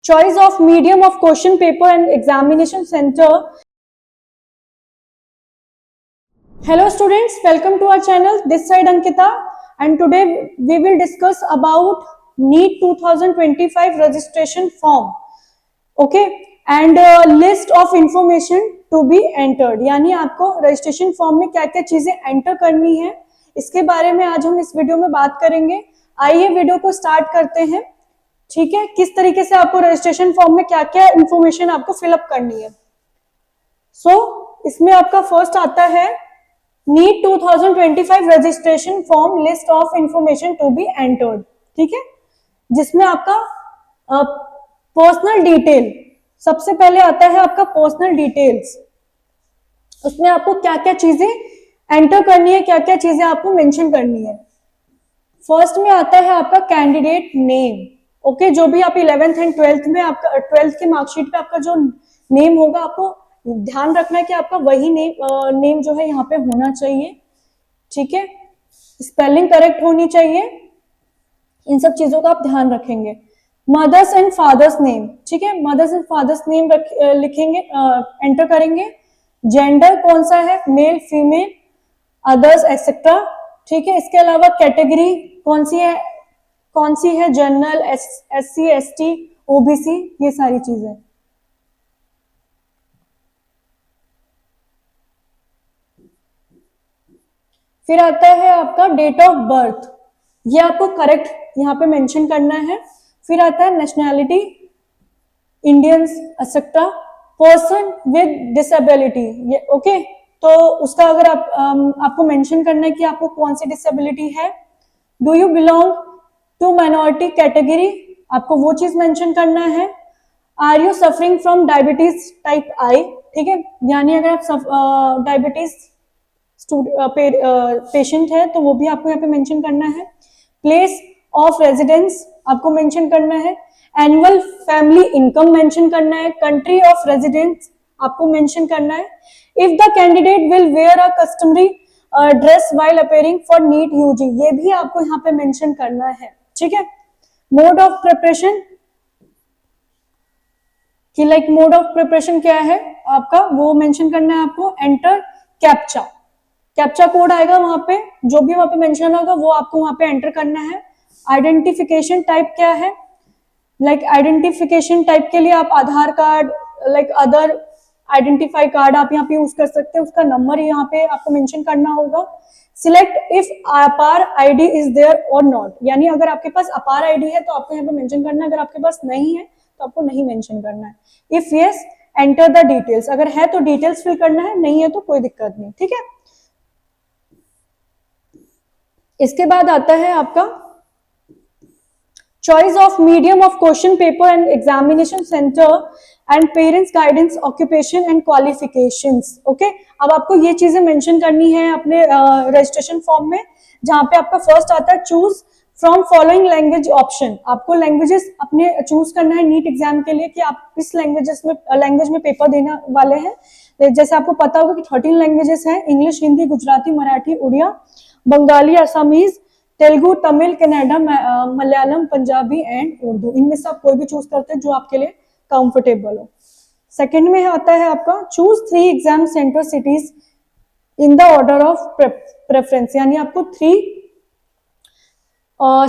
choice of medium of question paper and examination center. Hello students, welcome to our channel. This side Ankita, and today we will discuss about NEET 2025 registration form. Okay, and list of information to be entered. यानी आपको registration form में क्या क्या चीजें enter करनी है, इसके बारे में आज हम इस वीडियो में बात करेंगे. आइए वीडियो को स्टार्ट करते हैं. ठीक है, किस तरीके से आपको रजिस्ट्रेशन फॉर्म में क्या क्या इंफॉर्मेशन आपको फिलअप करनी है. इसमें आपका फर्स्ट आता है NEET 2025 registration form list of information to be entered. ठीक है, जिसमें आपका पर्सनल डिटेल सबसे पहले आता है. आपका पर्सनल डिटेल्स, उसमें आपको क्या क्या चीजें एंटर करनी है, क्या क्या चीजें आपको मेंशन करनी है. फर्स्ट में आता है आपका कैंडिडेट नेम. ओके, जो भी आप 11th एंड 12th में आपका 12th के मार्कशीट पे आपका जो नेम होगा, आपको ध्यान रखना है कि आपका वही नेम जो है यहाँ पे होना चाहिए. ठीक है, स्पेलिंग करेक्ट होनी चाहिए. इन सब चीजों का आप ध्यान रखेंगे. Mothers and father's name. ठीक है, मदर्स एंड फादर्स नेम लिखेंगे, एंटर करेंगे. जेंडर कौन सा है, मेल फीमेल अदर्स एक्सेट्रा. ठीक है, इसके अलावा कैटेगरी कौन सी है, जनरल, SC ST OBC, ये सारी चीजें. फिर आता है आपका डेट ऑफ बर्थ, ये आपको करेक्ट यहाँ पे मेंशन करना है. फिर आता है nationality, Indians etcetera. Person with disability, ये ओके. तो उसका अगर आपको मेंशन करना है कि आपको कौन सी डिसेबिलिटी है. Do you belong to minority category, आपको वो चीज मेंशन करना है. Are you suffering from diabetes type I. ठीक है, यानी अगर आप डायबिटीज पेशेंट है तो वो भी आपको यहाँ पे मेंशन करना है. प्लेस ऑफ रेजिडेंस आपको मेंशन करना है. एनुअल फैमिली इनकम मेंशन करना है. कंट्री ऑफ रेजिडेंस आपको मेंशन करना है. If the candidate will wear a customary dress while appearing for NEET UG, ये भी आपको यहाँ पे मेंशन करना है. ठीक है, मोड ऑफ प्रिपरेशन कि लाइक मोड ऑफ प्रिपरेशन क्या है आपका, वो मेंशन करना है आपको. एंटर कैप्चा कोड आएगा वहां पे, जो भी वहां पे मेंशन होगा वो आपको वहां पे एंटर करना है. आइडेंटिफिकेशन टाइप क्या है, लाइक आइडेंटिफिकेशन टाइप के लिए आप Aadhaar card, like other identify card आप यहाँ पे यूज कर सकते हैं. उसका नंबर यहाँ पे आपको मेंशन करना होगा. सिलेक्ट इफ अपार ID इज देयर और नॉट, यानी अगर आपके पास अपार ID है तो आपको यहाँ पे मेंशन करना है. अगर आपके पास नहीं है तो आपको नहीं मेंशन करना है. If yes enter the details, अगर है तो डिटेल्स फिल करना है, नहीं है तो कोई दिक्कत नहीं. ठीक है, इसके बाद आता है आपका choice of medium of question paper and examination centre and parents guidance occupation and qualifications. Okay, अब आपको ये चीजें मेंशन करनी है अपने रजिस्ट्रेशन फॉर्म में, जहां पे आपका फर्स्ट आता है choose from following language option. आपको लैंग्वेजेस अपने चूज करना है नीट एग्जाम के लिए कि आप किस लैंग्वेज में पेपर देने वाले हैं. जैसे आपको पता होगा कि 13 लैंग्वेजेस हैं, इंग्लिश, हिंदी, गुजराती, मराठी, उड़िया, बंगाली, असमीज, तेलुगु, तमिल, कन्नड़ा, मलयालम, पंजाबी एंड उर्दू. इनमें से आप कोई भी चूज करते हैं जो आपके लिए कंफर्टेबल हो. सेकंड में आता है आपका choose 3 exam centre cities in the order of preference, यानी आपको 3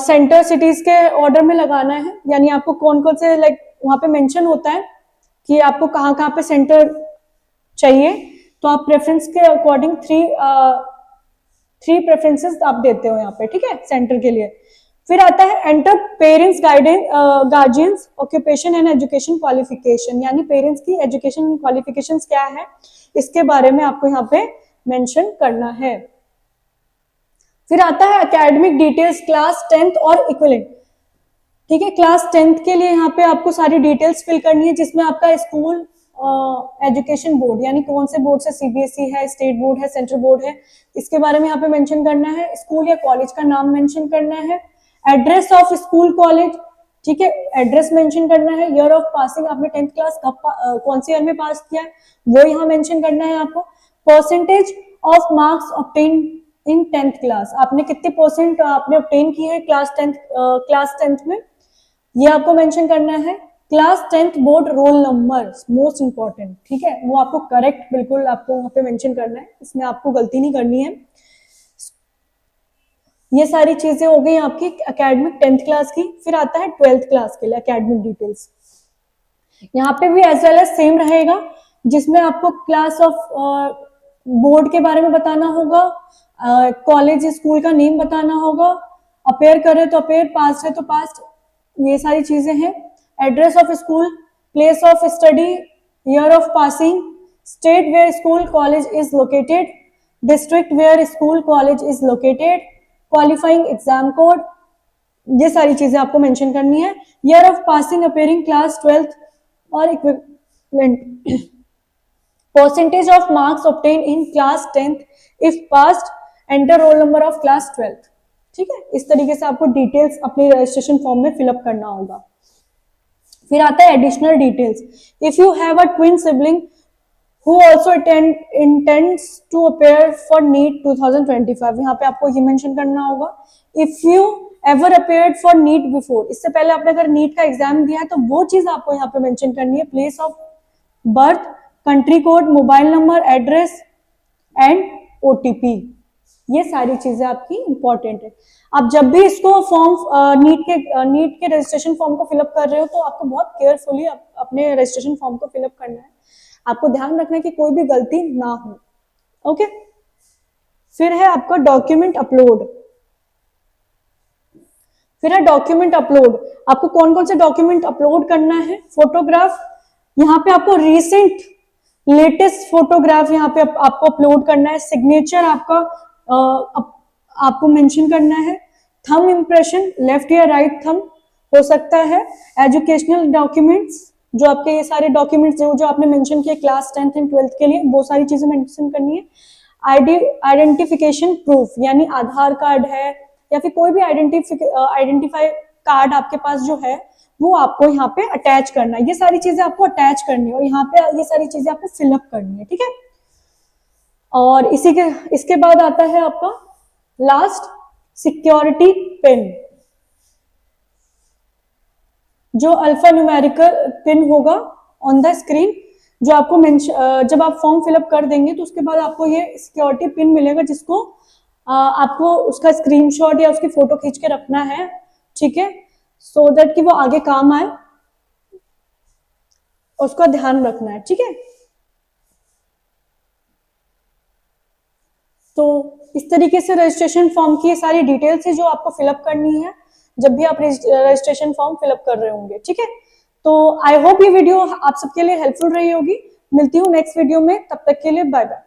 सेंटर सिटीज के ऑर्डर में लगाना है. यानी आपको कौन कौन से, लाइक वहां पे मेंशन होता है कि आपको कहाँ कहाँ पे सेंटर चाहिए, तो आप प्रेफरेंस के अकॉर्डिंग 3 प्रेफरेंसेस आप देते हो यहाँ पे. ठीक है, सेंटर के लिए. फिर आता है enter parents guardians occupation and education qualification, यानी पेरेंट्स की एजुकेशन एंड क्वालिफिकेशंस क्या है, इसके बारे में आपको यहाँ पे मेंशन करना है. फिर आता है एकेडमिक डिटेल्स, क्लास 10th और इक्विवेलेंट. ठीक है, क्लास 10th के लिए यहाँ पे आपको सारी डिटेल्स फिल करनी है, जिसमें आपका स्कूल एजुकेशन बोर्ड, यानी कौन से बोर्ड से, CBSE है, स्टेट बोर्ड है, सेंट्रल बोर्ड है, इसके बारे में यहाँ पे मेंशन करना है. स्कूल या कॉलेज का नाम मेंशन करना है. एड्रेस ऑफ स्कूल कॉलेज, ठीक है, एड्रेस मेंशन करना है. ईयर ऑफ पासिंग, आपने 10th क्लास कौन से ईयर में पास किया है वो यहाँ मेंशन करना है आपको. Percentage of marks obtain in 10th class, आपने कितने परसेंट आपने ऑब्टेन किए हैं क्लास 10th में, ये आपको मेंशन करना है. Class 10th board roll number, most important, ठीक है, वो आपको करेक्ट बिल्कुल आपको वहां पे मेंशन करना है, इसमें आपको गलती नहीं करनी है। ये सारी चीजें हो गई आपकी एकेडमिक 10th क्लास की। फिर आता है 12th क्लास के लिए एकेडमिक डिटेल्स। यहाँ पे भी एज वेल एज सेम रहेगा, जिसमें आपको क्लास ऑफ बोर्ड के बारे में बताना होगा, कॉलेज स्कूल का नेम बताना होगा, अपेयर करे तो अपेयर, पास्ट है तो पास्ट, ये सारी चीजें हैं। Address of school, place of study, year of passing, state where school college is located, district where school college is located, qualifying exam code, ये सारी चीजें आपको मेंशन करनी है। Year of passing appearing class 12th और equivalent, percentage of marks obtain in class 10th if passed, enter roll number of class 12th। ठीक है, इस तरीके से आपको डिटेल्स अपने रजिस्ट्रेशन फॉर्म में फिलअप करना होगा। फिर आता है additional details. If you have a twin sibling who also intends to appear for NEET 2025, यहाँ पे आपको ये मेंशन करना होगा। If you ever appeared for NEET before, इससे पहले आपने अगर नीट का एग्जाम दिया है तो वो चीज आपको यहाँ पे मेंशन करनी है। Place of birth, country code, mobile number, address and OTP, ये सारी चीजें आपकी इंपॉर्टेंट है। आप जब भी इसको फॉर्म नीट के रजिस्ट्रेशन फॉर्म को फिलअप कर रहे हो तो आपको बहुत केयरफुली अपने रजिस्ट्रेशन फॉर्म को फिलअप करना है, आपको ध्यान रखना है कि कोई भी गलती ना हो। ओके, फिर है आपका डॉक्यूमेंट अपलोड। फिर है डॉक्यूमेंट अपलोड, आपको कौन कौन से डॉक्यूमेंट अपलोड करना है। फोटोग्राफ, यहाँ पे आपको रीसेंट लेटेस्ट फोटोग्राफ यहाँ पे आपको अपलोड करना है। सिग्नेचर आपका आपको मेंशन करना है। थंब इंप्रेशन, लेफ्ट या राइट थंब हो सकता है। एजुकेशनल डॉक्यूमेंट्स, जो आपके ये सारे डॉक्यूमेंट्स जो आपने मेंशन किए क्लास 10th एंड 12th के लिए, वो सारी चीजें मेंशन करनी है। आइडेंटिफिकेशन प्रूफ, यानी आधार कार्ड है या फिर कोई भी आइडेंटिफाई कार्ड आपके पास जो है वो आपको यहाँ पे अटैच करना है। ये सारी चीजें आपको अटैच करनी है और यहाँ पे ये सारी चीजें आपको फिलअप करनी है, ठीक है। और इसके बाद आता है आपका लास्ट, सिक्योरिटी पिन, जो अल्फा न्यूमेरिकल पिन होगा ऑन द स्क्रीन, जो आपको जब आप फॉर्म फिलअप कर देंगे तो उसके बाद आपको ये सिक्योरिटी पिन मिलेगा, जिसको आपको उसका स्क्रीनशॉट या उसकी फोटो खींच के रखना है, ठीक है, सो दैट कि वो आगे काम आए, उसका ध्यान रखना है, ठीक है। तो इस तरीके से रजिस्ट्रेशन फॉर्म की सारी डिटेल्स है जो आपको फिलअप करनी है जब भी आप रजिस्ट्रेशन फॉर्म फिलअप कर रहे होंगे, ठीक है। तो आई होप ये वीडियो आप सबके लिए हेल्पफुल रही होगी। मिलती हूँ नेक्स्ट वीडियो में, तब तक के लिए बाय बाय।